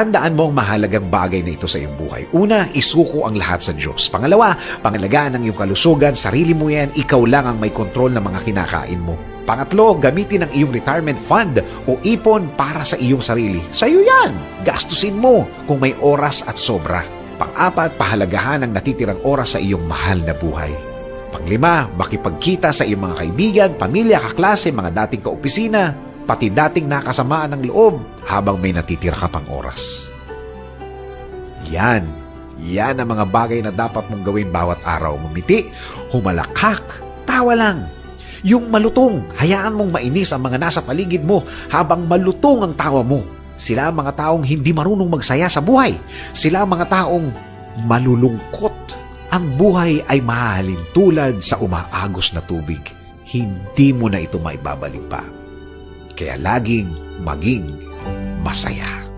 Tandaan mo ang mahalagang bagay na ito sa iyong buhay. Una, isuko ang lahat sa Diyos. Pangalawa, pangalagaan ang iyong kalusugan, sarili mo yan, ikaw lang ang may kontrol ng mga kinakain mo. Pangatlo, gamitin ang iyong retirement fund o ipon para sa iyong sarili. Sa iyo yan. Gastusin mo kung may oras at sobra. Pang-apat, pahalagahan ang natitirang oras sa iyong mahal na buhay. Panglima, makipagkita sa iyong mga kaibigan, pamilya, kaklase, mga dating kaopisina, pati dating nakasamaan ng loob habang may natitira ka pang oras. Yan ang mga bagay na dapat mong gawin bawat araw. Ngumiti, humalakak, tawa lang. Yung malutong, hayaan mong mainis ang mga nasa paligid mo habang malutong ang tawa mo. Sila ang mga taong hindi marunong magsaya sa buhay. Sila ang mga taong malulungkot. Ang buhay ay mahalin tulad sa umaagos na tubig. Hindi mo na ito maibabalik pa. Kaya laging maging masaya.